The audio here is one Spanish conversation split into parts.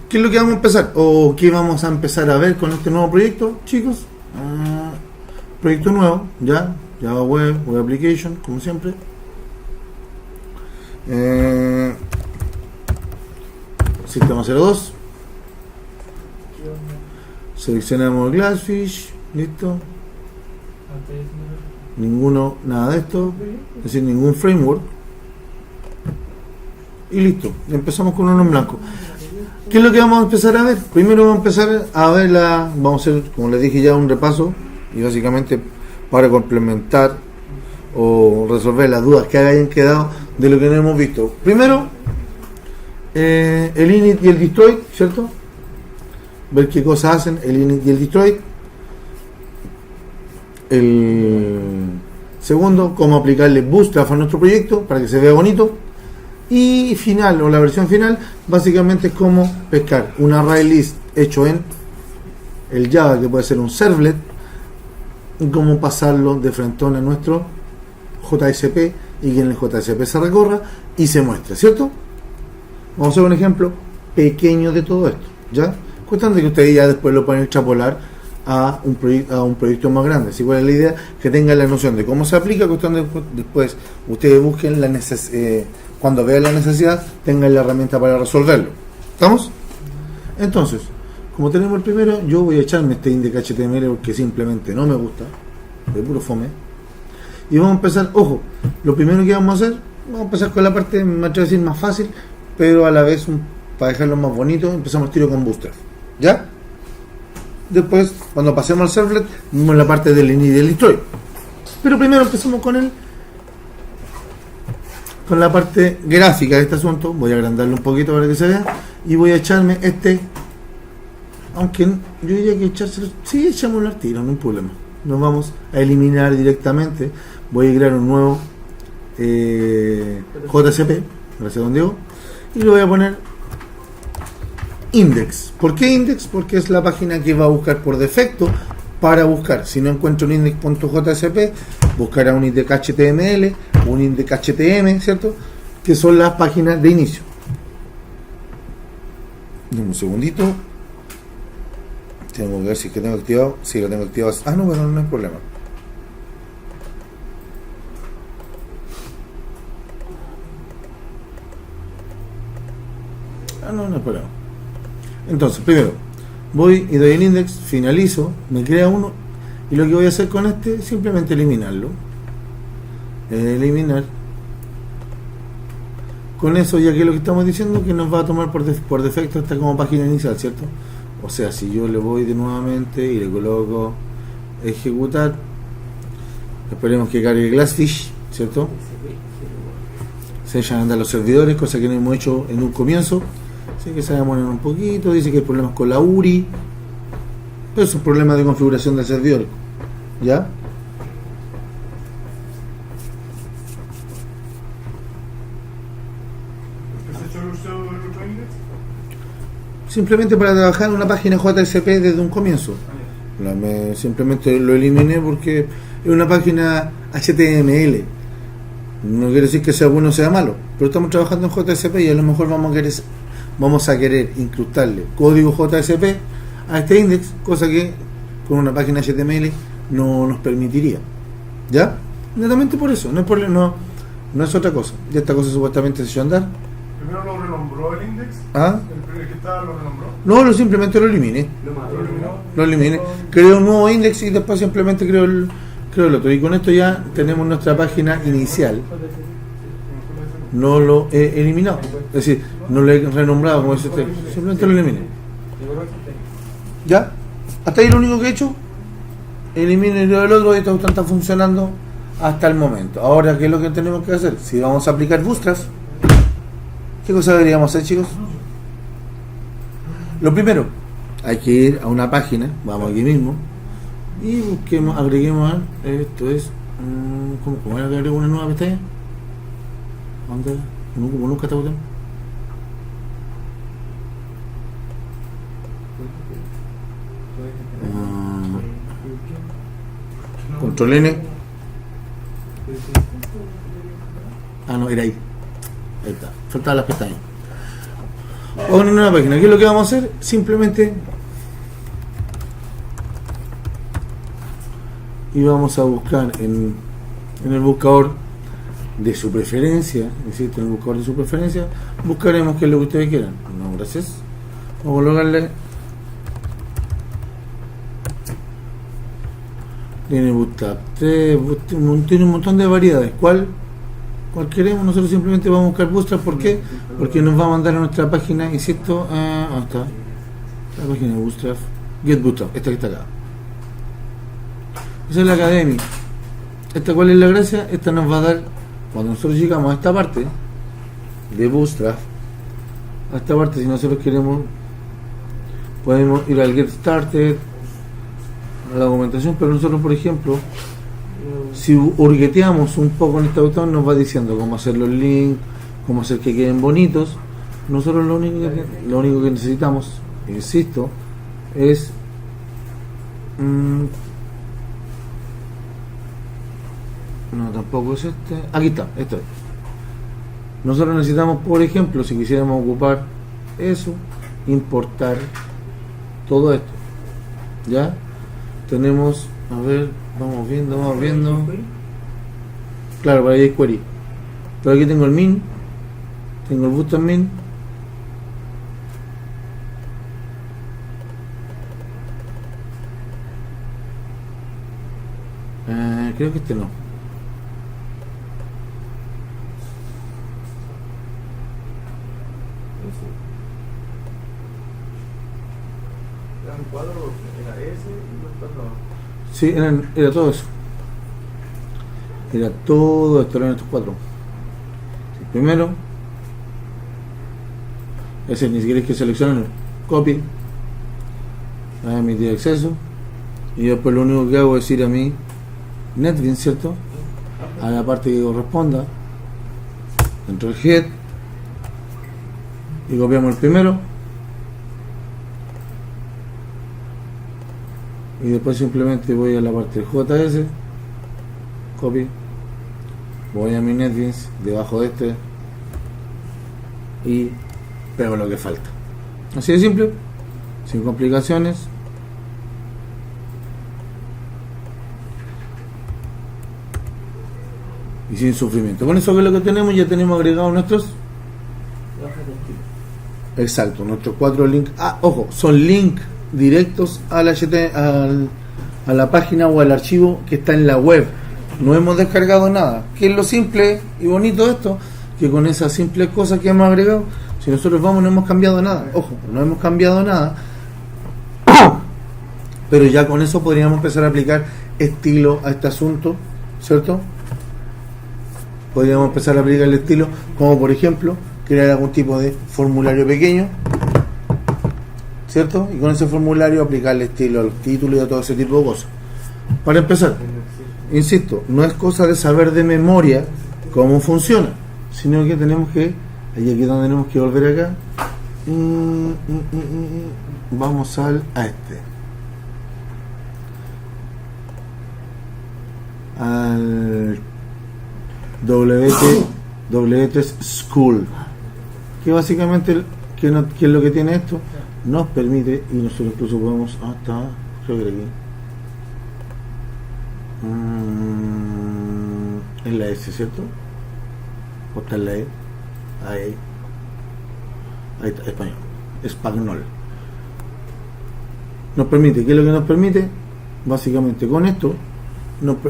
¿Qué es lo que vamos a empezar? ¿O qué vamos a empezar a ver con este nuevo proyecto, chicos? Proyecto nuevo, ya, Java Web, Web Application, como siempre. Sistema 02. Seleccionamos Glassfish, listo. Ninguno, nada de esto, es decir, ningún framework. Y listo, empezamos con uno en blanco. ¿Qué es lo que vamos a empezar a ver? Primero vamos a empezar a ver vamos a hacer, como les dije ya, un repaso, y básicamente para complementar o resolver las dudas que hayan quedado de lo que no hemos visto. Primero, el init y el destroy, ¿cierto? Ver qué cosas hacen el init y el destroy. El segundo, cómo aplicarle Bootstrap a nuestro proyecto para que se vea bonito. Y final, o la versión final, básicamente es cómo pescar un array list hecho en el Java, que puede ser un servlet, y cómo pasarlo de frentón a nuestro JSP y que en el JSP se recorra y se muestre, ¿cierto? Vamos a hacer un ejemplo pequeño de todo esto, ¿ya? Cuestión de que ustedes ya después lo pueden extrapolar a un proyecto más grande. Así cuál es la idea, que tengan la noción de cómo se aplica, cuestión de después ustedes busquen la cuando vean la necesidad, tengan la herramienta para resolverlo. ¿Estamos? Entonces, como tenemos el primero, yo voy a echarme este index.html porque simplemente no me gusta, de puro fome. Y vamos a empezar, ojo, lo primero que vamos a hacer, vamos a empezar con la parte, me atrevo a decir, más fácil, pero a la vez, para dejarlo más bonito, empezamos el tiro con Bootstrap. ¿Ya? Después, cuando pasemos al servlet, vemos la parte del init y del destroy. Pero primero empezamos con la parte gráfica de este asunto. Voy a agrandarlo un poquito para que se vea. Y voy a echarme aunque yo diría que echárselo, sí, echámoslo al tiro, no hay problema. Nos vamos a eliminar directamente. Voy a crear un nuevo JSP, gracias a don Diego, y le voy a poner index. ¿Por qué index? Porque es la página que va a buscar por defecto para buscar. Si no encuentro un index.jsp, buscará un index.html, un index.htm, ¿cierto? Que son las páginas de inicio. Un segundito. Tengo que ver si es que tengo activado. Si lo tengo activado. No, bueno, no hay problema. No hay problema. Entonces, primero, voy y doy el index, finalizo, me crea uno, y lo que voy a hacer con este es simplemente eliminarlo. Eliminar. Con eso, ya que lo que estamos diciendo, que nos va a tomar por defecto esta como página inicial, ¿cierto? O sea, si yo le voy de nuevamente y le coloco ejecutar, esperemos que cargue Glassfish, ¿cierto? Se echan a andar los servidores, cosa que no hemos hecho en un comienzo. Así que se va a poner un poquito. Dice que hay problemas con la URI, pero es un problema de configuración del servidor, ¿ya? Simplemente para trabajar en una página JSP desde un comienzo. Simplemente lo eliminé porque es una página HTML. No quiere decir que sea bueno o sea malo, pero estamos trabajando en JSP y a lo mejor vamos a querer incrustarle código JSP a este index, cosa que con una página HTML no nos permitiría. ¿Ya? Netamente por eso, no es otra cosa. Ya esta cosa supuestamente se echó a andar. ¿Primero lo renombró el index? ¿Ah? ¿El que estaba lo renombró? No, simplemente lo eliminé. Lo eliminé. Creo un nuevo index y después simplemente creo el otro. Y con esto ya tenemos nuestra página inicial. No lo he eliminado. Es decir, no lo he renombrado como dice usted. Simplemente lo eliminé. ¿Ya? Hasta ahí lo único que he hecho. Elimine lo del otro y todo está funcionando hasta el momento. Ahora, ¿qué es lo que tenemos que hacer? Si vamos a aplicar Bootstrap, ¿qué cosa deberíamos hacer, chicos? Lo primero, hay que ir a una página, vamos aquí mismo, y busquemos, agreguemos, esto es, ¿cómo era que agrego una nueva pestaña? ¿Dónde? Como nunca está botando. Control N. No, era ahí. Ahí está, faltaban las pestañas. Vamos a poner una página. ¿Qué es lo que vamos a hacer? Simplemente y vamos a buscar en el buscador de su preferencia, insisto, en el buscador de su preferencia, buscaremos qué es lo que ustedes quieran. No, gracias. Vamos a colocarle. Tiene Bootstrap 3, tiene un montón de variedades. ¿Cuál queremos? Nosotros simplemente vamos a buscar Bootstrap. ¿Por qué? Porque nos va a mandar a nuestra página, insisto, ¿dónde está? La página de Bootstrap, Get Bootstrap, esta que está acá. Esa es la academia. ¿Esta cuál es la gracia? Esta nos va a dar, cuando nosotros llegamos a esta parte de Bootstrap, a esta parte, si nosotros queremos, podemos ir al Get Started, a la documentación, pero nosotros, por ejemplo, si hurgueteamos un poco en esta botón, nos va diciendo cómo hacer los links, cómo hacer que queden bonitos. Nosotros lo único que necesitamos, insisto, es no, tampoco es este. Aquí está, esto es. Nosotros necesitamos, por ejemplo, si quisiéramos ocupar eso, importar todo esto. ¿Ya? Tenemos, a ver, vamos viendo. Claro, para ahí hay query. Pero aquí tengo el min, tengo el Bootstrap min. Creo que este no. Eran 4, era ese y después no. Sí, era todo eso. Era todo esto, eran estos 4. El primero, ese ni siquiera hay que seleccionar, copy, a emitir acceso, y después lo único que hago es ir a mi NetBeans, ¿cierto? A la parte que corresponda, dentro del head, y copiamos el primero, y después simplemente voy a la parte del JS, copy, voy a mi NetBeans debajo de este y pego lo que falta. Así de simple, sin complicaciones. Y sin sufrimiento. Con eso que es lo que tenemos, ya tenemos agregados nuestros. Exacto, nuestros 4 links. Ojo, son links directos a la página o al archivo que está en la web. No hemos descargado nada. Que es lo simple y bonito de esto, que con esas simples cosas que hemos agregado, si nosotros vamos, no hemos cambiado nada. Ojo, no hemos cambiado nada. Pero ya con eso podríamos empezar a aplicar estilo a este asunto, ¿cierto? Podríamos empezar a aplicar el estilo, como por ejemplo crear algún tipo de formulario pequeño, ¿cierto? Y con ese formulario aplicar el estilo a los títulos y a todo ese tipo de cosas. Para empezar, insisto, no es cosa de saber de memoria cómo funciona, sino que tenemos que, y aquí es donde tenemos que volver acá, vamos a este, al WT School, que básicamente que es lo que tiene esto, nos permite, y nosotros incluso podemos hasta, creo que aquí es la S, ¿cierto? O está en la E, ahí está, español. Nos permite, ¿qué es lo que nos permite? Básicamente con esto,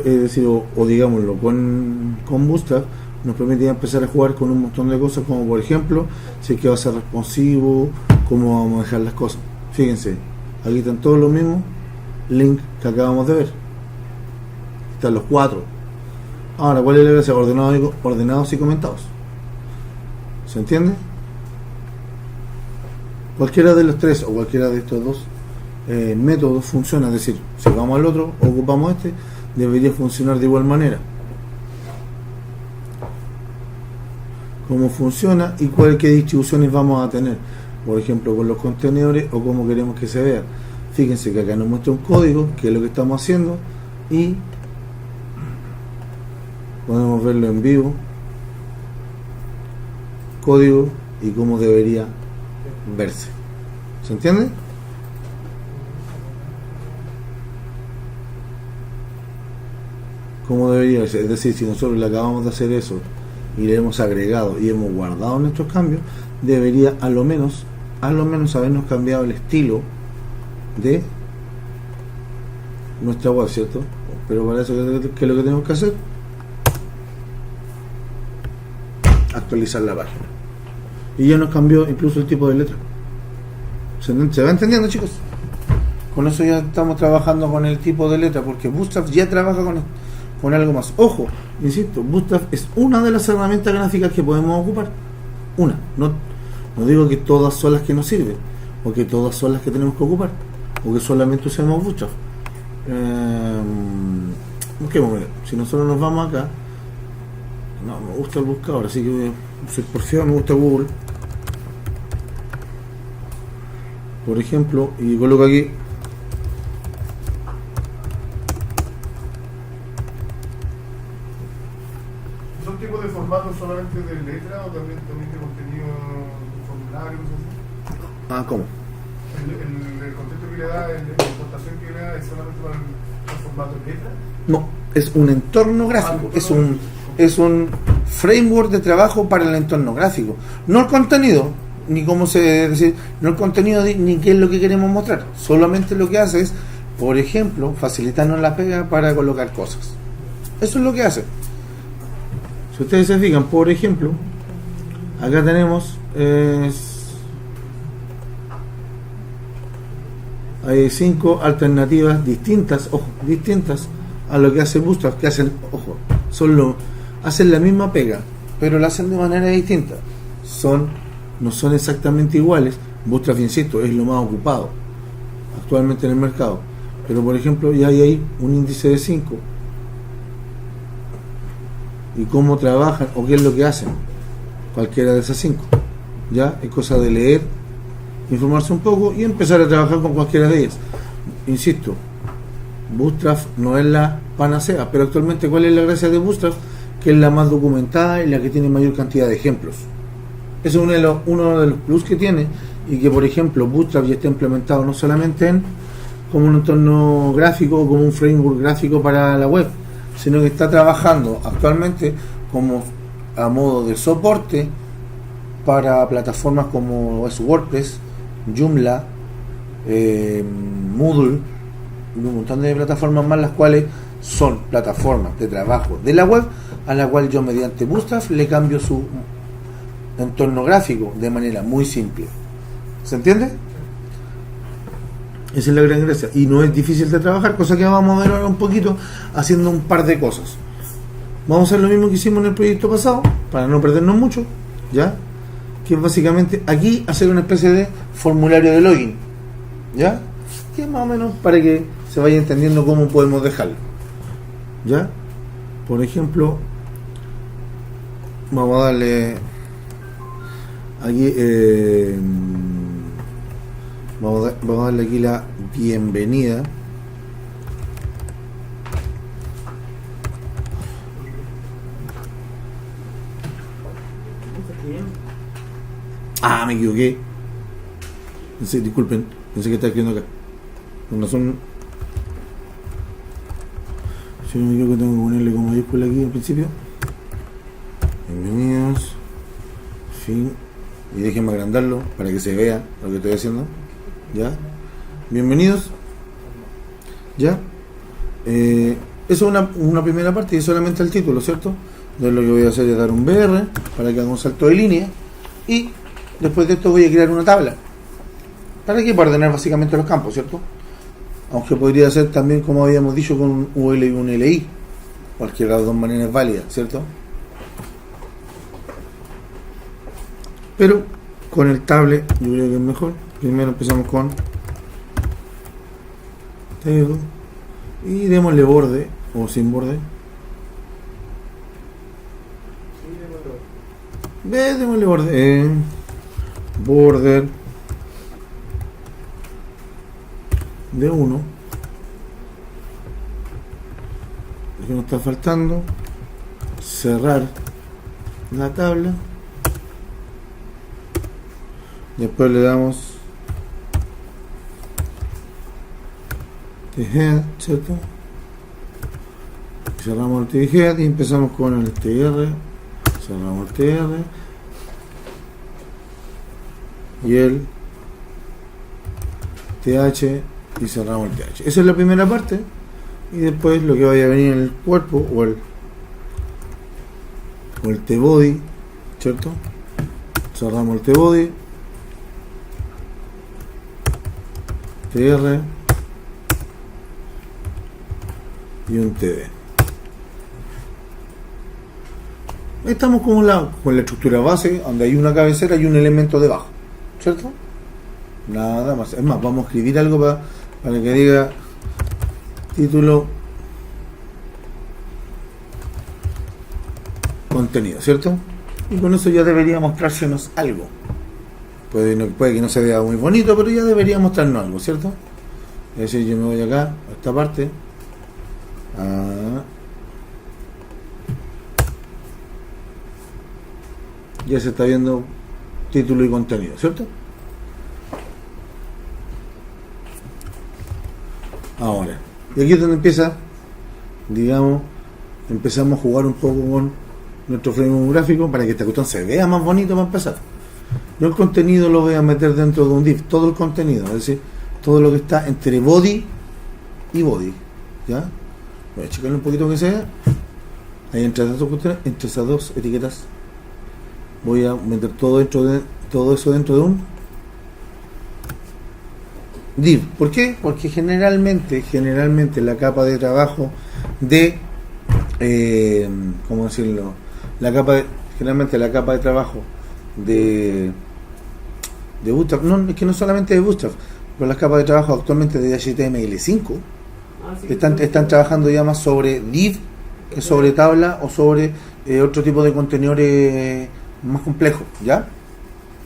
es decir, o digámoslo, con Bootstrap, nos permite ya empezar a jugar con un montón de cosas, como por ejemplo, si es que va a ser responsivo, cómo vamos a dejar las cosas. Fíjense, aquí están todos los mismos links que acabamos de ver. Están los 4. Ahora, ¿cuál es la gracia? Ordenados y comentados. ¿Se entiende? Cualquiera de los 3 o cualquiera de estos dos métodos funciona. Es decir, si vamos al otro, ocupamos este, debería funcionar de igual manera. Cómo funciona y qué distribuciones vamos a tener, por ejemplo con los contenedores o cómo queremos que se vea. Fíjense que acá nos muestra un código, que es lo que estamos haciendo, y podemos verlo en vivo, código y cómo debería verse. ¿Se entiende? Como debería ser. Es decir, si nosotros le acabamos de hacer eso y le hemos agregado y hemos guardado nuestros cambios, debería a lo menos habernos cambiado el estilo de nuestra web, ¿cierto? Pero para eso, ¿qué es lo que tenemos que hacer? Actualizar la página. Y ya nos cambió incluso el tipo de letra. ¿Se va entendiendo, chicos? Con eso ya estamos trabajando con el tipo de letra, porque Bootstrap ya trabaja con algo más. Ojo, insisto, Bootstrap es una de las herramientas gráficas que podemos ocupar. Una. No digo que todas son las que nos sirven, o que todas son las que tenemos que ocupar, o que solamente usemos Bootstrap. Busquemos, si nosotros nos vamos acá, no me gusta el buscador, así que voy a ser porfiado, me gusta Google, por ejemplo, y coloco aquí ¿Son tipos de formatos solamente de letra o también de contenido formulario? ¿cómo? El contexto que le da, la importación que le da es solamente para el formato de letra. No, es un entorno gráfico, es un framework de trabajo para el entorno gráfico, no el contenido, ni cómo se decir, no el contenido ni qué es lo que queremos mostrar, solamente lo que hace es, por ejemplo, facilitarnos la pega para colocar cosas. Eso es lo que hace. Si ustedes se fijan, por ejemplo, acá tenemos hay 5 alternativas distintas, ojo, distintas a lo que hace Bootstrap, que hacen, ojo, hacen la misma pega, pero la hacen de manera distinta. No son exactamente iguales. Bootstrap, insisto, es lo más ocupado actualmente en el mercado. Pero por ejemplo, ya hay ahí un índice de 5. Y cómo trabajan o qué es lo que hacen cualquiera de esas 5. Ya es cosa de leer, informarse un poco y empezar a trabajar con cualquiera de ellas. Insisto, Bootstrap no es la panacea, pero actualmente ¿cuál es la gracia de Bootstrap? Que es la más documentada y la que tiene mayor cantidad de ejemplos. Ese es uno de los plus que tiene, y que por ejemplo Bootstrap ya está implementado no solamente como un entorno gráfico o como un framework gráfico para la web, sino que está trabajando actualmente como a modo de soporte para plataformas como es WordPress, Joomla, Moodle y un montón de plataformas más, las cuales son plataformas de trabajo de la web a la cual yo mediante Bootstrap le cambio su entorno gráfico de manera muy simple. ¿Se entiende? Esa es la gran gracia, y no es difícil de trabajar, cosa que vamos a ver ahora un poquito haciendo un par de cosas. Vamos a hacer lo mismo que hicimos en el proyecto pasado para no perdernos mucho, ¿ya? Que es básicamente aquí hacer una especie de formulario de login, ¿ya? Que es más o menos para que se vaya entendiendo cómo podemos dejarlo, ¿ya? Por ejemplo, vamos a darle aquí vamos a darle aquí la bienvenida. Me equivoqué. Disculpen, pensé que estaba escribiendo acá. Con razón. Si no me equivoco, tengo que ponerle con mayúscula aquí al principio. Bienvenidos. Fin. Y déjenme agrandarlo para que se vea lo que estoy haciendo. ¿Ya? Bienvenidos. ¿Ya? Eso es una primera parte y solamente el título, ¿cierto? Entonces lo que voy a hacer es dar un BR para que haga un salto de línea, y después de esto voy a crear una tabla. ¿Para qué? Para ordenar básicamente los campos, ¿cierto? Aunque podría ser también, como habíamos dicho, con un UL y un LI. Cualquiera de las dos maneras es válida, ¿cierto? Pero con el tablet yo creo que es mejor. Primero empezamos con tego y démosle borde o sin borde. Démosle borde. Border de 1. Lo que nos está faltando, cerrar la tabla. Después le damos head, ¿cierto? Cerramos el head y empezamos con el TR. Cerramos el TR y el TH y cerramos el TH. Esa es la primera parte. Y después lo que vaya a venir en el cuerpo o el T-body, ¿cierto? Cerramos el T-body, TR y un TD. Estamos con la estructura base, donde hay una cabecera y un elemento debajo, ¿cierto? Nada más. Es más, vamos a escribir algo para que diga título, contenido, ¿cierto? Y con eso ya debería mostrársenos algo. Puede que no se vea muy bonito, pero ya debería mostrarnos algo, ¿cierto? Es decir, yo me voy acá, a esta parte. Ya se está viendo título y contenido, ¿cierto? Ahora, y aquí es donde empieza, digamos, empezamos a jugar un poco con nuestro framework gráfico para que esta cuestión se vea más bonito para empezar. Yo el contenido lo voy a meter dentro de un div, todo el contenido, es decir, todo lo que está entre body y body, ¿ya? Voy a checarle un poquito que sea. Ahí entre esas dos etiquetas voy a meter todo eso dentro de un div. ¿Por qué? Porque generalmente la capa de trabajo de ¿cómo decirlo? Generalmente la capa de trabajo de Bootstrap, no, es que no solamente de Bootstrap, pero las capas de trabajo actualmente de HTML5 están trabajando ya más sobre div que sobre tabla o sobre otro tipo de contenedores más complejos, ¿ya?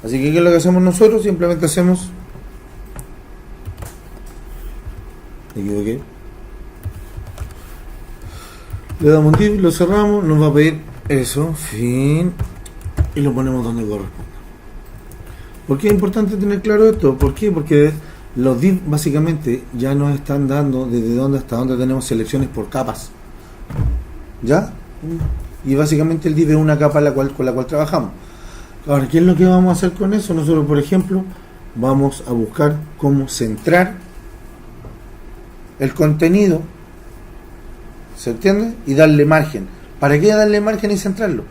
Así que ¿qué es lo que hacemos nosotros? Simplemente hacemos, me equivoqué, le damos un div, lo cerramos, nos va a pedir eso, fin, y lo ponemos donde corresponde. ¿Por qué es importante tener claro esto? ¿Por qué? Porque los div básicamente ya nos están dando desde dónde hasta dónde tenemos selecciones por capas, ¿ya? Y básicamente el div es una capa con la cual trabajamos. Ahora, ¿qué es lo que vamos a hacer con eso? Nosotros, por ejemplo, vamos a buscar cómo centrar el contenido, ¿se entiende? Y darle margen. ¿Para qué darle margen y centrarlo?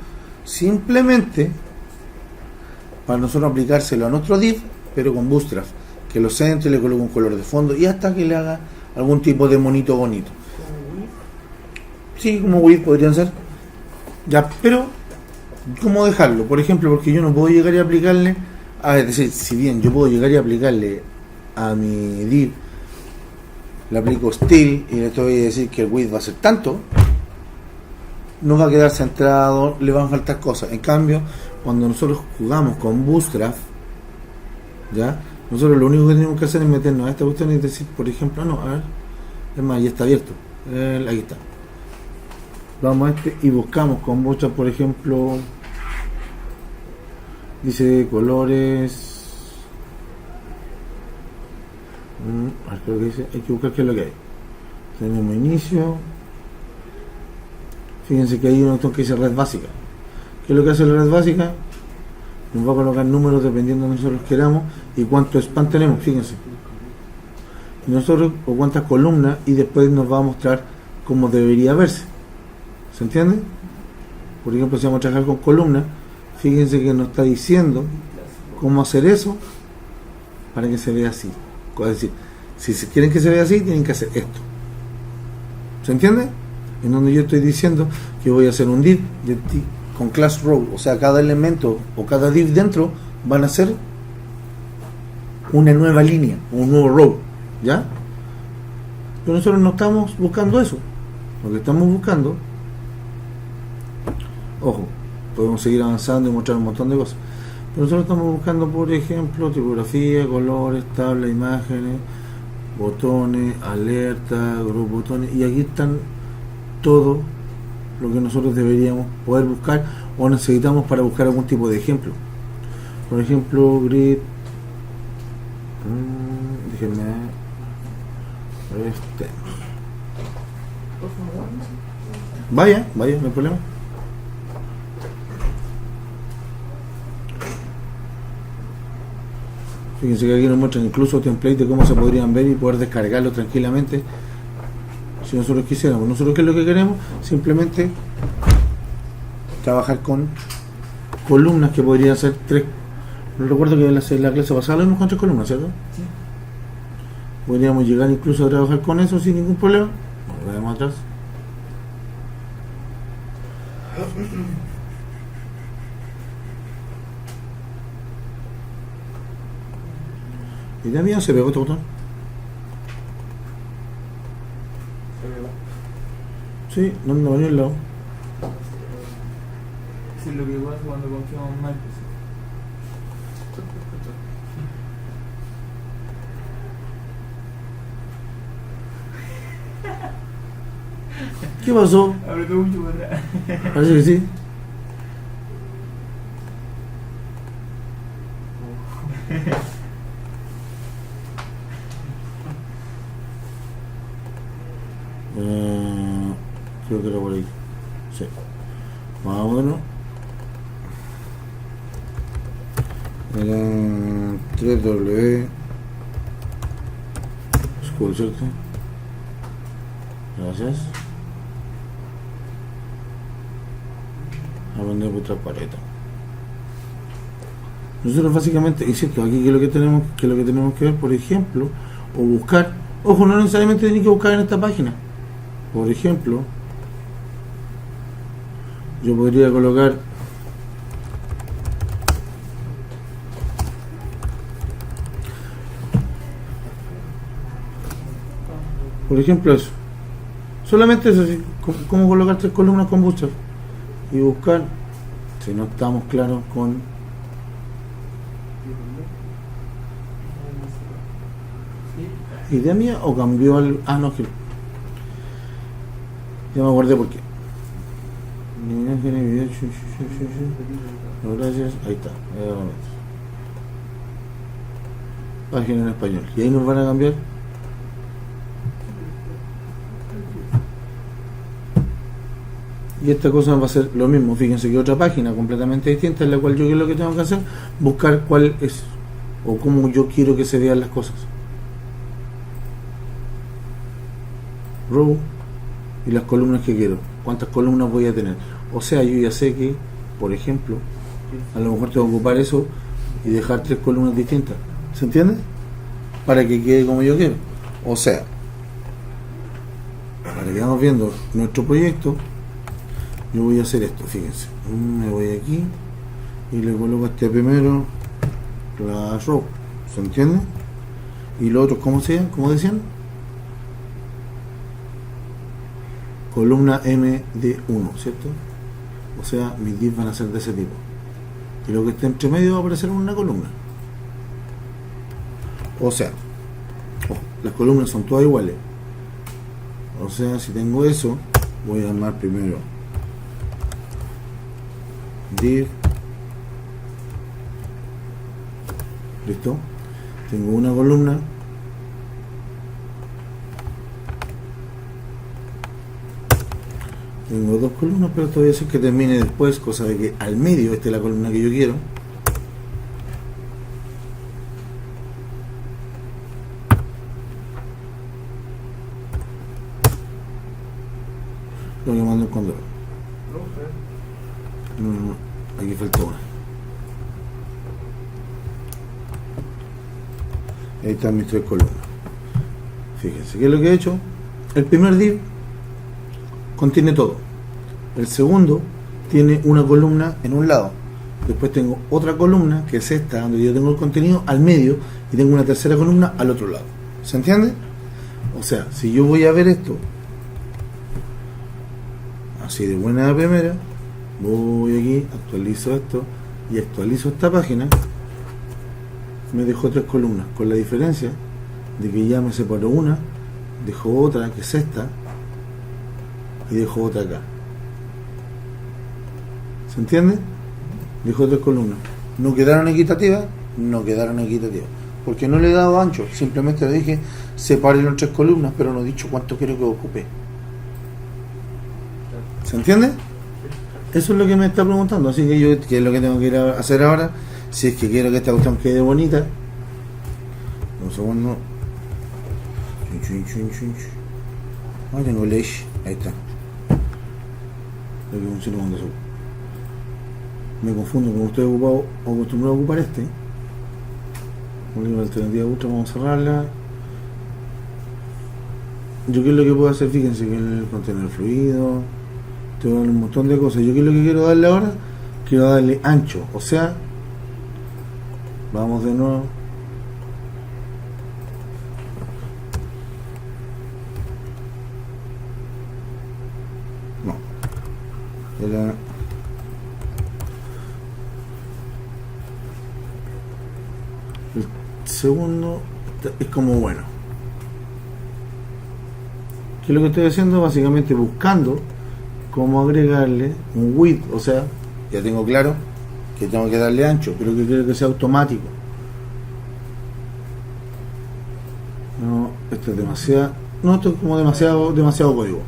Simplemente para nosotros aplicárselo a nuestro div, pero con Bootstrap, que lo centre, le coloque un color de fondo y hasta que le haga algún tipo de monito bonito. Sí, como width podrían ser. Ya, pero ¿cómo dejarlo? Por ejemplo, porque yo no puedo llegar y aplicarle, es decir, si bien yo puedo llegar y aplicarle a mi div, le aplico style y le voy a decir que el width va a ser tanto, no va a quedar centrado, le van a faltar cosas. En cambio, cuando nosotros jugamos con Bootstrap, ¿ya? Nosotros lo único que tenemos que hacer es meternos a esta cuestión y decir, por ejemplo, no, a ver, es más, ya está abierto, aquí está. Vamos a y buscamos con Bootstrap, por ejemplo, dice colores, creo que dice, hay que buscar qué es lo que hay. Tenemos inicio. Fíjense que hay una opción que dice red básica. ¿Qué es lo que hace la red básica? Nos va a colocar números dependiendo de nosotros queramos y cuánto span tenemos, fíjense. Y nosotros, o cuántas columnas, y después nos va a mostrar cómo debería verse. ¿Se entiende? Por ejemplo, si vamos a trabajar con columnas, fíjense que nos está diciendo cómo hacer eso para que se vea así. Es decir, si quieren que se vea así, tienen que hacer esto. ¿Se entiende? En donde yo estoy diciendo que voy a hacer un div con class row, o sea, cada elemento o cada div dentro van a ser una nueva línea, un nuevo row, ¿ya? Pero nosotros no estamos buscando eso. Lo que estamos buscando, ojo, podemos seguir avanzando y mostrar un montón de cosas, pero nosotros estamos buscando, por ejemplo, tipografía, colores, tabla, imágenes, botones, alerta, grupo botones, y aquí están todo lo que nosotros deberíamos poder buscar o necesitamos para buscar algún tipo de ejemplo. Por ejemplo, grid, Déjenme este. Vaya, no hay problema. Fíjense que aquí nos muestran incluso templates de cómo se podrían ver y poder descargarlo tranquilamente si nosotros quisiéramos. Nosotros, ¿qué es lo que queremos? Simplemente trabajar con columnas que podrían ser 3. Recuerdo que en la clase pasada lo vimos con 3 columnas, ¿cierto? Sí. Podríamos llegar incluso a trabajar con eso sin ningún problema. Volvemos atrás. ¿Y ya mía se pegó este botón? Sí, no anda para ni un lado. Eso es lo que pasa cuando confiamos mal. ¿Qué pasó? Apretó mucho para atrás. Parece que sí. Creo que era por ahí. Sí. Vámonos. Era 3W School, ¿cierto? Gracias. Aprender por paleta. Nosotros básicamente, y cierto, aquí que es lo que tenemos que ver, por ejemplo, o buscar. Ojo, no necesariamente tienen que buscar en esta página. Por ejemplo, yo podría colocar eso, solamente eso, así, cómo colocar 3 columnas con bootstrap y buscar si no estamos claros con idea mía o cambió al... no, que ya me acordé por qué. No, gracias, ahí está. Página en español. Y ahí nos van a cambiar. Y esta cosa va a ser lo mismo. Fíjense que otra página completamente distinta, en la cual yo lo que tengo que hacer, buscar cuál es o cómo yo quiero que se vean las cosas. Row y las columnas que quiero. ¿Cuántas columnas voy a tener? O sea, yo ya sé que, por ejemplo, a lo mejor tengo que ocupar eso y dejar 3 columnas distintas. ¿Se entiende? Para que quede como yo quiero. O sea, para que vamos viendo nuestro proyecto, yo voy a hacer esto. Fíjense, me voy aquí y le coloco a este primero la row. ¿Se entiende? Y los otros, ¿cómo decían? Columna M de 1, ¿cierto? O sea, mis divs van a ser de ese tipo. Y lo que está entre medio va a aparecer en una columna. O sea, las columnas son todas iguales. O sea, si tengo eso, voy a armar primero div. ¿Listo? Tengo una columna. Tengo 2 columnas, pero esto voy a hacer que termine después, cosa de que al medio esté la columna que yo quiero. Lo que mando el condor. No, aquí falta una. Ahí están mis 3 columnas. Fíjense, ¿qué es lo que he hecho? El primer div contiene todo. El segundo tiene una columna en un lado. Después tengo otra columna, que es esta, donde yo tengo el contenido al medio, y tengo una tercera columna al otro lado. ¿Se entiende? O sea, si yo voy a ver esto así de buena primera, voy aquí, actualizo esto y actualizo esta página, me dejó 3 columnas, con la diferencia de que ya me separó una, dejo otra que es esta y dejo otra acá. ¿Se entiende? Dejo 3 columnas. ¿No quedaron equitativas? No quedaron equitativas. porque no le he dado ancho, simplemente le dije sepárelo en 3 columnas, pero no he dicho cuánto quiero que ocupe. ¿Se entiende? Eso es lo que me está preguntando, así que yo, ¿qué es lo que tengo que ir a hacer ahora? Si es que quiero que esta cuestión quede bonita. Un segundo. Ah, tengo leche, ahí está. Creo que un segundo. Me confundo, como estoy ocupado o acostumbrado a ocupar este. La alternativa ultra, vamos a cerrarla. Yo qué es lo que puedo hacer, fíjense que el contenedor fluido, tengo un montón de cosas. Yo qué es lo que quiero darle ahora, quiero darle ancho, o sea, vamos de nuevo. No, era el segundo, es como bueno. ¿Qué es lo que estoy haciendo? Básicamente buscando cómo agregarle un width, o sea, ya tengo claro que tengo que darle ancho, pero que quiero que sea automático. No, esto es demasiado, no, esto es como demasiado código.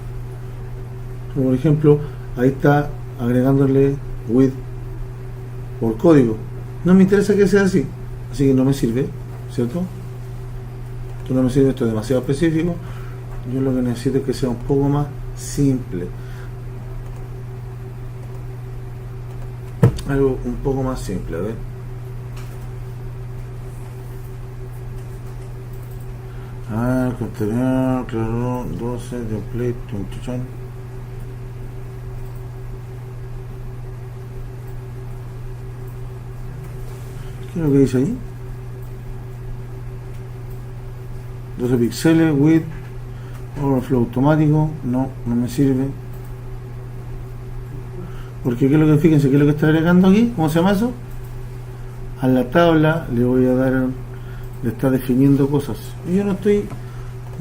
Por ejemplo, ahí está agregándole width por código. No me interesa que sea así, así que no me sirve, ¿cierto? Esto no me sirve, esto es demasiado específico. Yo lo que necesito es que sea un poco más simple, algo un poco más simple. A ver, contenedor, claro, 12, template, instrucción. ¿Qué es lo que dice ahí? 12 píxeles, width, overflow automático. No me sirve, porque ¿qué es lo que, fíjense qué es lo que está agregando aquí? ¿Cómo se llama eso? A la tabla le voy a dar, le está definiendo cosas, y yo no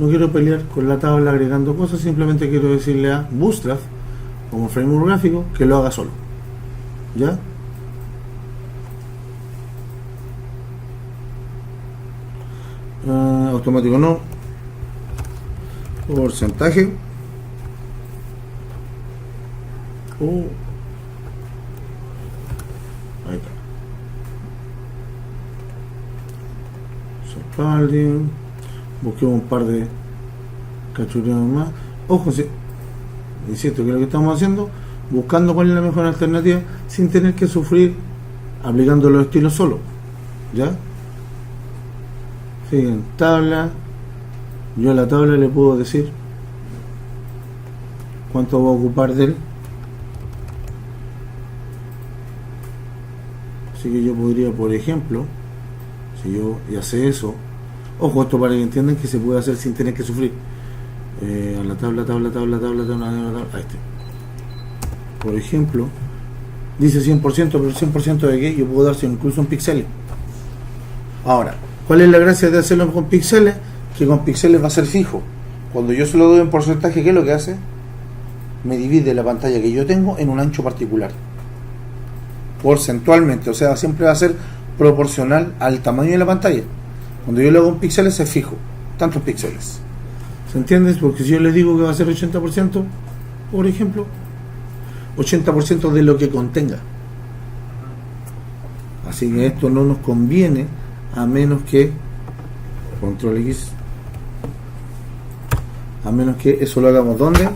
quiero pelear con la tabla agregando cosas, simplemente quiero decirle a Bootstrap como framework gráfico que lo haga solo, ¿ya? Automático no, porcentaje, ahí está, Sopalding, busquemos un par de cachureos más. Ojo, insisto que lo que estamos haciendo, buscando cuál es la mejor alternativa sin tener que sufrir aplicando los estilos solo, ¿ya? Fíjense, tabla, yo a la tabla le puedo decir cuánto va a ocupar de él, así que yo podría, por ejemplo, si yo hace eso, ojo, esto para que entiendan que se puede hacer sin tener que sufrir. A la tabla, ahí está. Por ejemplo, dice 100%, pero el 100% de qué, yo puedo darse incluso en píxeles. Ahora, ¿cuál es la gracia de hacerlo con píxeles? Que con píxeles va a ser fijo. Cuando yo se lo doy en porcentaje, ¿qué es lo que hace? Me divide la pantalla que yo tengo en un ancho particular, porcentualmente, o sea, siempre va a ser proporcional al tamaño de la pantalla. Cuando yo le hago en píxeles es fijo, tantos píxeles. ¿Se entiende? Porque si yo les digo que va a ser 80%, por ejemplo, 80% de lo que contenga. Así que esto no nos conviene a menos que control X, a menos que eso lo hagamos ¿dónde?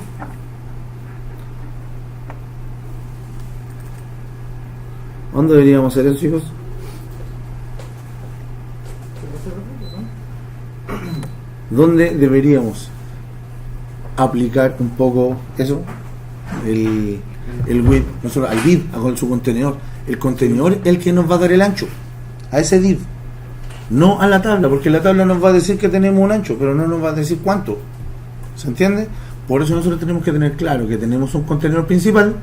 ¿Dónde deberíamos hacer eso, chicos? ¿Dónde deberíamos aplicar un poco eso? El width, no solo al div, con su contenedor. El contenedor es el que nos va a dar el ancho a ese div, no a la tabla, porque la tabla nos va a decir que tenemos un ancho, pero no nos va a decir cuánto. ¿Se entiende? Por eso nosotros tenemos que tener claro que tenemos un contenedor principal,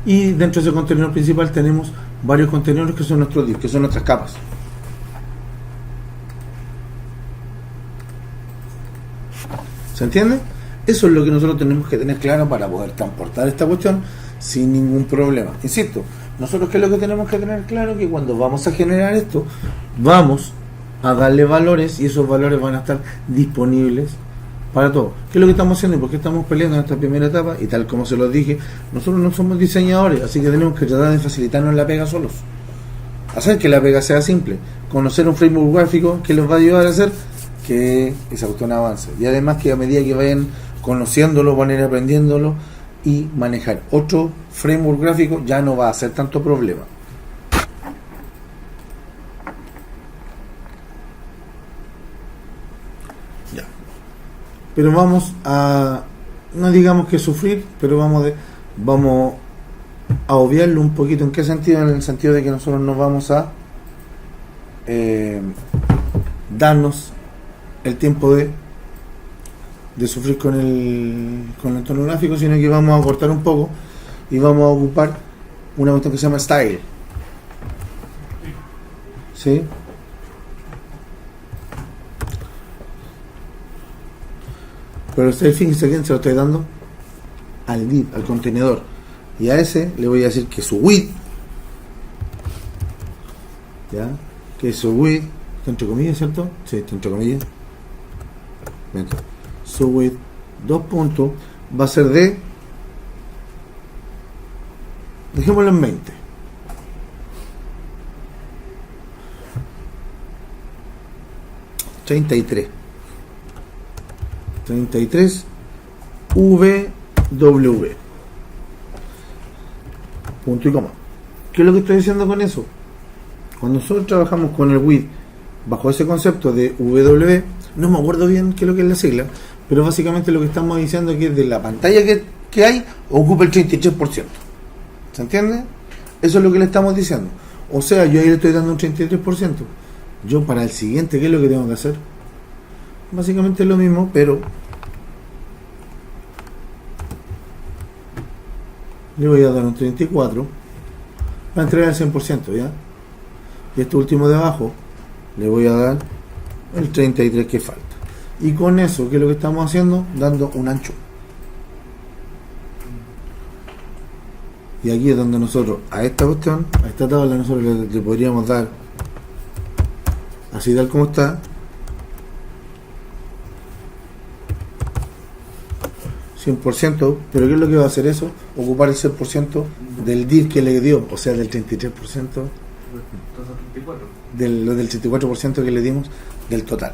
y dentro de ese contenedor principal tenemos varios contenedores que son nuestros divs, que son nuestras capas. ¿Se entiende? Eso es lo que nosotros tenemos que tener claro para poder transportar esta cuestión sin ningún problema. Insisto, nosotros qué es lo que tenemos que tener claro, que cuando vamos a generar esto, vamos a darle valores y esos valores van a estar disponibles para todos. ¿Qué es lo que estamos haciendo y por qué estamos peleando en esta primera etapa? Y tal como se los dije, nosotros no somos diseñadores, así que tenemos que tratar de facilitarnos la pega solos. Hacer que la pega sea simple. Conocer un framework gráfico que les va a ayudar a hacer que esa cuestión avance. Y además que a medida que vayan conociéndolo, van a ir aprendiéndolo y manejar otro framework gráfico ya no va a ser tanto problema. Ya. Pero vamos a, no digamos que sufrir, pero vamos a obviarlo un poquito. ¿En qué sentido? En el sentido de que nosotros no vamos a darnos el tiempo de sufrir con el entorno gráfico, sino que vamos a cortar un poco y vamos a ocupar una cuestión que se llama style. ¿Sí? Pero usted, fíjense quién se lo estoy dando al div, al contenedor, y a ese le voy a decir que su width, ¿ya? Que su width, está entre comillas, ¿cierto? Sí, está entre comillas. Bien. Su width, 2 puntos, va a ser de, dejémoslo en 20. $33 VW. Punto y coma. ¿Qué es lo que estoy diciendo con eso? Cuando nosotros trabajamos con el width bajo ese concepto de W, no me acuerdo bien qué es lo que es la sigla, pero básicamente lo que estamos diciendo es que de la pantalla que hay, ocupa el 33%. ¿Se entiende? Eso es lo que le estamos diciendo. O sea, yo ahí le estoy dando un 33%. Yo para el siguiente, ¿qué es lo que tengo que hacer? Básicamente es lo mismo, pero le voy a dar un 34 para entregar el 100%, ¿ya? Y este último de abajo le voy a dar el 33 que falta. Y con eso, ¿qué es lo que estamos haciendo? Dando un ancho. Y aquí es donde nosotros, a esta cuestión, a esta tabla, nosotros le podríamos dar, así tal como está, 100%, pero ¿qué es lo que va a hacer eso? Ocupar el 100% del div que le dio, o sea, del 33%, del 34% que le dimos del total.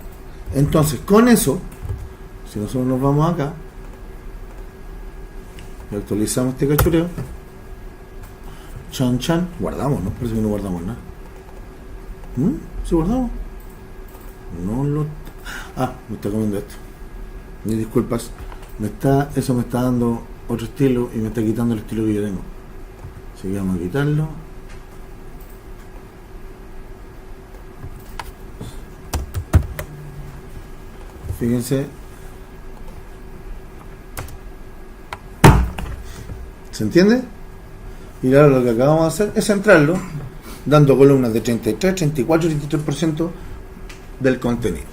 Entonces, con eso, si nosotros nos vamos acá y actualizamos este cachureo, chan, guardamos, ¿no? Parece que no guardamos nada. ¿Sí guardamos? No lo... me está comiendo esto. Mis disculpas. Eso me está dando otro estilo y me está quitando el estilo que yo tengo. Así que vamos a quitarlo. Fíjense. ¿Se entiende? Y ahora lo que acabamos de hacer es centrarlo dando columnas de 33, 34 y 33% del contenido.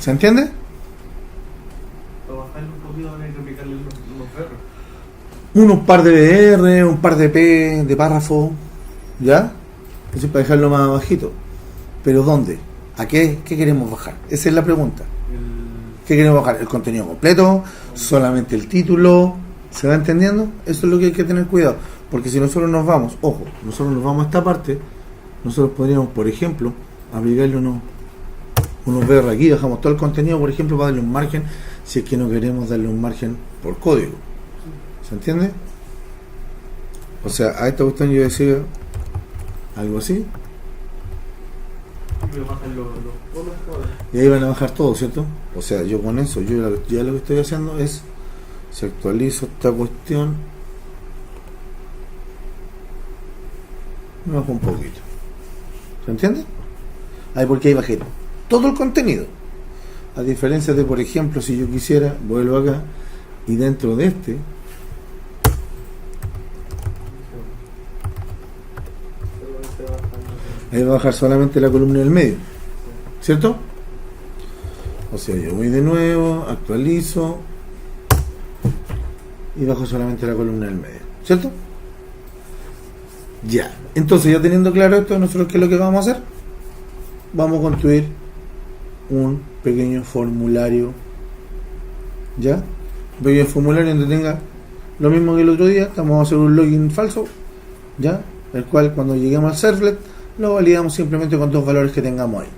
¿Se entiende? Para bajarle un poquito van a replicarle los R. Unos par de R, un par de P, de párrafo, ¿ya? Eso es para dejarlo más bajito. ¿Pero dónde? ¿A qué? ¿Qué queremos bajar? Esa es la pregunta. ¿Qué queremos bajar? ¿El contenido completo? ¿Solamente el título? ¿Se va entendiendo? Eso es lo que hay que tener cuidado. Porque si nosotros nos vamos, ojo, nosotros nos vamos a esta parte, nosotros podríamos, por ejemplo, aplicarle unos VR aquí, dejamos todo el contenido, por ejemplo, para darle un margen, si es que no queremos darle un margen por código. ¿Se entiende? O sea, a esta cuestión yo decía algo así. Y ahí van a bajar todo, ¿cierto? O sea, yo con eso, yo ya lo que estoy haciendo es, si actualizo esta cuestión, me bajo un poquito. ¿Se entiende? Ahí porque ahí bajé todo el contenido. A diferencia de, por ejemplo, si yo quisiera, vuelvo acá y dentro de este ahí va a bajar solamente la columna del medio, ¿cierto? O sea, yo voy de nuevo, actualizo y bajo solamente la columna del medio, ¿cierto? Ya, entonces ya teniendo claro esto, nosotros qué es lo que vamos a hacer, vamos a construir un pequeño formulario, ya, un pequeño formulario donde tenga lo mismo que el otro día. Vamos a hacer un login falso, ya, el cual cuando lleguemos al servlet lo validamos simplemente con 2 valores que tengamos ahí.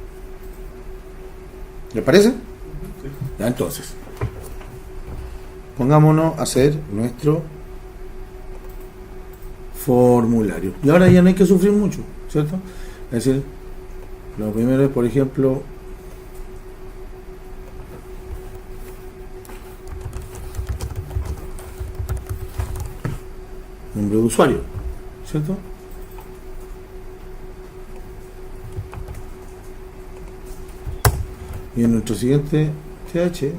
¿Les parece? Ya, entonces pongámonos a hacer nuestro formulario. Y ahora ya no hay que sufrir mucho, ¿cierto? Es decir, lo primero es, por ejemplo, nombre de usuario, ¿cierto? Y en nuestro siguiente TH,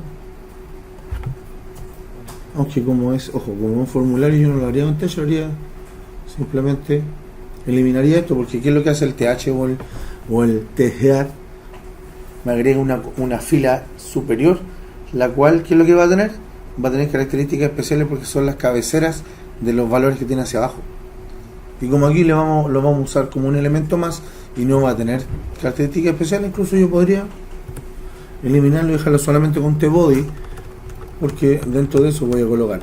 aunque como es, ojo, como un formulario yo no lo haría con TH, lo haría simplemente, eliminaría esto, porque ¿qué es lo que hace el TH o el TGA? Me agrega una fila superior, la cual, ¿qué es lo que va a tener? Va a tener características especiales porque son las cabeceras de los valores que tiene hacia abajo. Y como aquí lo vamos a usar como un elemento más y no va a tener características especiales, incluso yo podría eliminarlo y dejarlo solamente con tbody, porque dentro de eso voy a colocar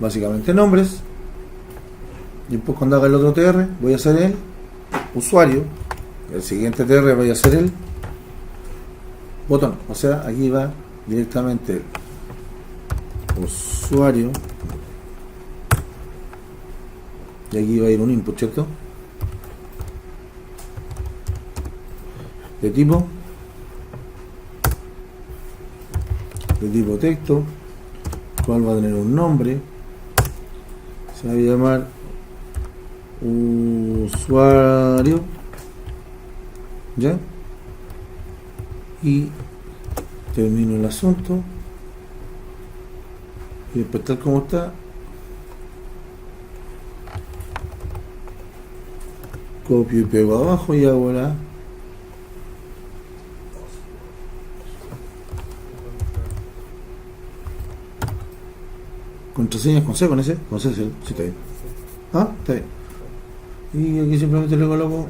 básicamente nombres, y después cuando haga el otro tr voy a hacer el usuario, el siguiente tr voy a hacer el botón. O sea, aquí va directamente el usuario y aquí va a ir un input, ¿cierto? De tipo texto, cual va a tener un nombre, se va a llamar usuario, ya, y termino el asunto y después tal como está copio y pego abajo y hago la contraseñas con C, con ese, con C, sí, está bien. Ah, está bien. Y aquí simplemente le coloco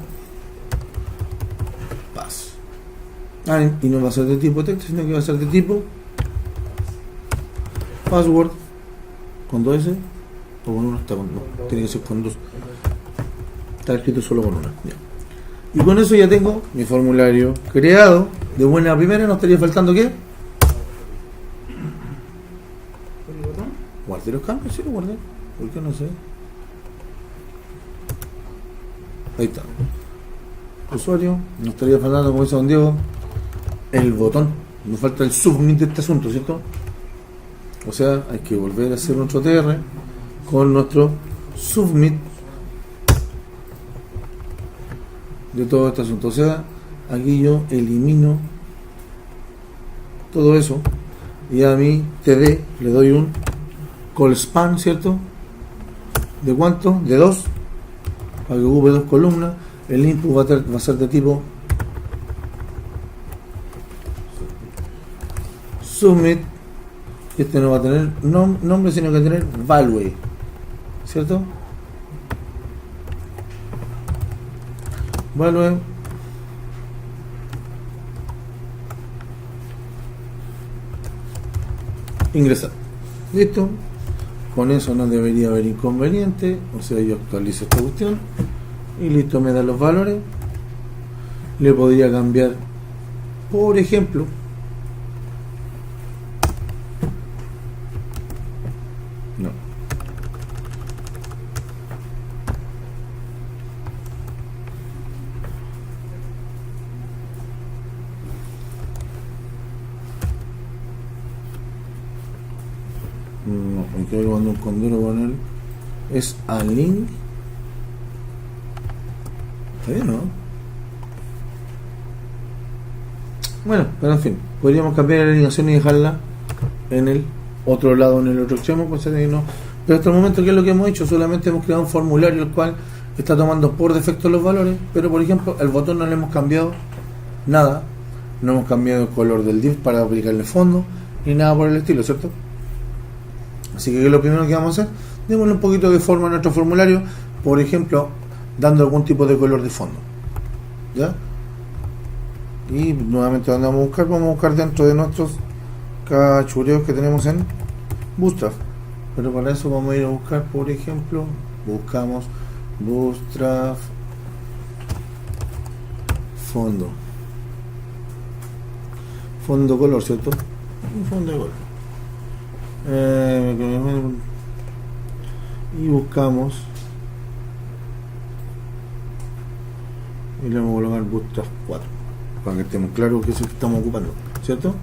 pass. Y no va a ser de tipo texto, sino que va a ser de tipo password con 2 S o con 1, está con 2, tiene que ser con 2. Está escrito solo con 1. Y con eso ya tengo mi formulario creado. De buena primera, ¿no estaría faltando qué? ¿Guardé los cambios? Sí, lo guardé. ¿Por qué no sé? Ahí está. Usuario. No estaría faltando, como dice don Diego, el botón. Nos falta el submit de este asunto, ¿cierto? O sea, hay que volver a hacer nuestro TR con nuestro submit de todo este asunto. O sea, aquí yo elimino todo eso y a mi TD le doy un call span, ¿cierto? ¿De cuánto? De 2, para que ocupe 2 columnas. El input va a ser de tipo submit. Este no va a tener nombre, sino que va a tener value, ¿cierto? Value ingresar. Listo. Con eso no debería haber inconveniente. O sea, yo actualizo esta cuestión y listo, me da los valores. Le podría cambiar, por ejemplo, no, me quedo cuando un condoro con él es a link. ¿Está bien, no? Bueno, pero en fin, podríamos cambiar la alineación y dejarla en el otro lado, en el otro extremo, pues, no. Pero hasta el momento, ¿qué es lo que hemos hecho? Solamente hemos creado un formulario el cual está tomando por defecto los valores, pero por ejemplo el botón no le hemos cambiado nada, no hemos cambiado el color del div para aplicarle fondo ni nada por el estilo, ¿cierto? Así que lo primero que vamos a hacer, démosle un poquito de forma a nuestro formulario. Por ejemplo, dando algún tipo de color de fondo, ¿ya? Y nuevamente, ¿dónde vamos a buscar? Vamos a buscar dentro de nuestros cachureos que tenemos en Bootstrap. Pero para eso vamos a ir a buscar, por ejemplo, buscamos Bootstrap fondo color, ¿cierto? Un fondo de color. Y buscamos y le vamos a colocar Bootstrap 4 para que estemos claros que es el que estamos ocupando, ¿cierto?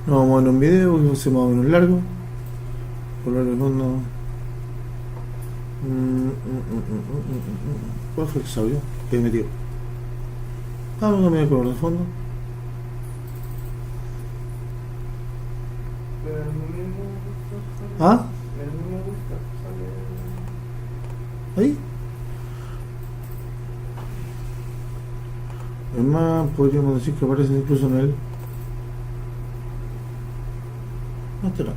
Nos vamos a ver un video que se más o menos largo. Color de fondo. ¿Cuál fue el sabio que he metido? Vamos a cambiar el color de fondo. Pero el mismo gusto. ¿Ah? El mismo gusto sale. Ahí. Es más, podríamos decir que aparece incluso en el master.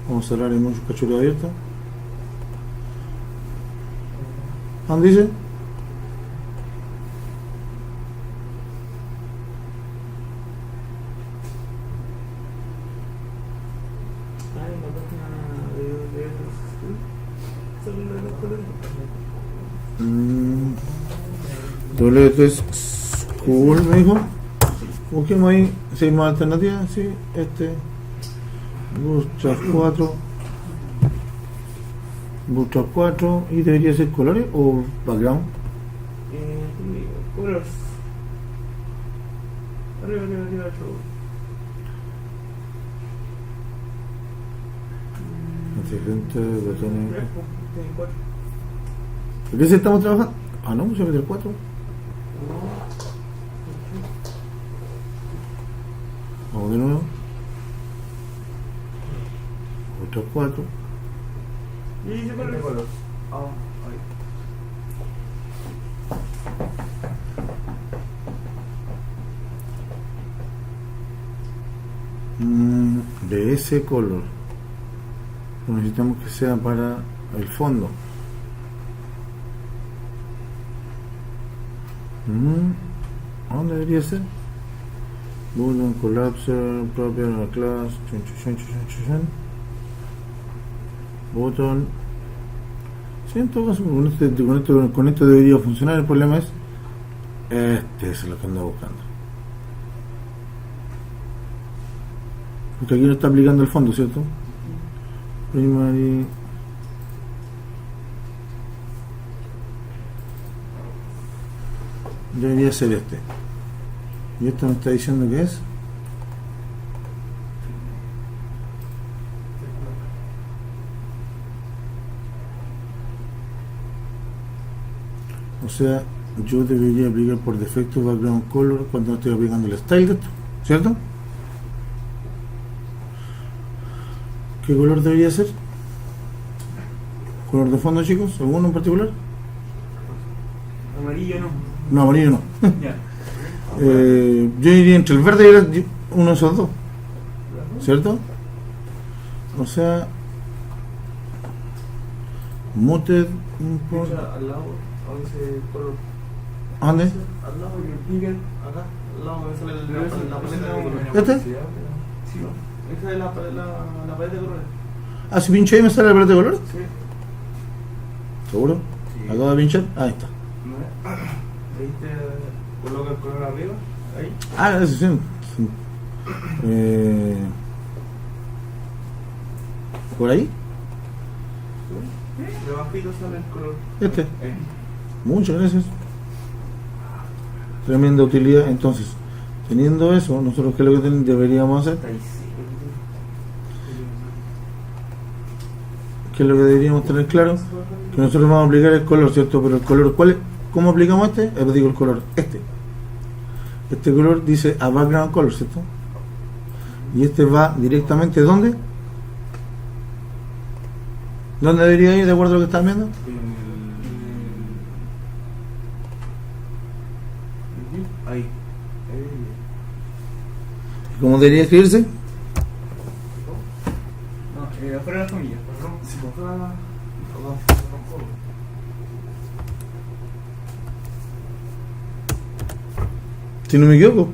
Vamos a cerrar el mucho cachorro abierto. ¿Dónde dice? Ah, en la página de otros salen los colores. W3 School me dijo. Busquemos ahí 6 más alternativas. Sí, Bootstrap 4. Bootstrap 4 y debería ser colores o background. Colors. Arriba, show. Diferentes botones. Tiene 4. ¿De qué se estamos trabajando? Ah, no, se mete el 4. Vamos de nuevo. Otro 4. Y dice colors. Ah, ahí. De ese color. Necesitamos que sea para el fondo. ¿A dónde debería ser? Button, collapser, proper, class, button. Sí, en todo caso, con esto debería funcionar. El problema es este es lo que ando buscando, porque aquí no está aplicando el fondo, ¿cierto? Primary debería ser este, y esto me está diciendo que es o sea, yo debería aplicar por defecto background color cuando no estoy aplicando el style de esto, ¿cierto? ¿Qué color debería ser? ¿Color de fondo, chicos? ¿Alguno en particular? Amarillo no. No, amarillo no. Ya. Yo iría entre el verde y uno de esos dos, ¿cierto? O sea, muted import. Al lado, a ese color. ¿Dónde? Al lado y el trigger, acá, al lado me sale la paleta de colores. ¿Este? Sí, no. Esa es la paleta de colores. Ah, si pincho ahí me sale la paleta de colores. Sí. ¿Seguro? Sí. Acabo de pinchar. Ahí está. Ahí te coloca el color arriba, ahí. Ah, eso sí. ¿Por ahí? Debajito sale el color. Este. Muchas gracias. Tremenda utilidad. Entonces, teniendo eso, nosotros qué es lo que deberíamos hacer? ¿Qué es lo que deberíamos tener claro? Que nosotros vamos a aplicar el color, ¿cierto? Pero el color, ¿cuál es? ¿Cómo aplicamos este? Digo el color, este. Este color dice a background color, ¿cierto? Y este va directamente, ¿dónde? ¿Dónde debería ir de acuerdo a lo que están viendo? Ahí. ¿Cómo debería escribirse? Ya fuera de las comillas. Perdón, Sí, pues. perdón. Si no me equivoco.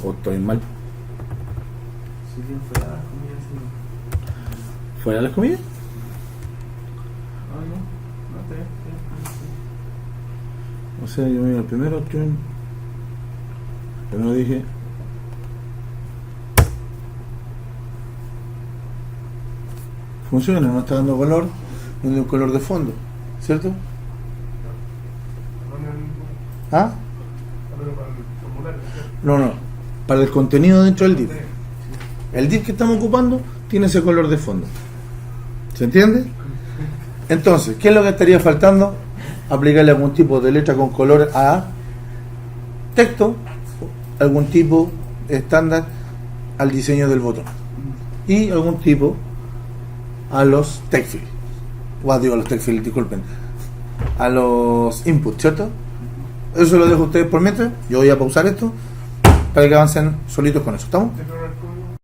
O estoy mal. Sí, bien fuera de las comillas, sí. ¿Fuera de las comillas? Ah, no, está bien, está bien. O sea, yo me iba al primero opción. Primero dije. Funciona, no está dando color, no de un color de fondo, ¿cierto? ¿Ah? Pero para el formulario, No, no, para el contenido dentro del div. El div que estamos ocupando tiene ese color de fondo. ¿Se entiende? Entonces, ¿qué es lo que estaría faltando? Aplicarle algún tipo de letra con color a texto, algún tipo estándar al diseño del botón y algún tipo a los text fields. Digo a los text fields, disculpen. A los inputs, ¿cierto? Eso lo dejo a ustedes por mientras. Yo voy a pausar esto para que avancen solitos con eso. ¿Estamos? Este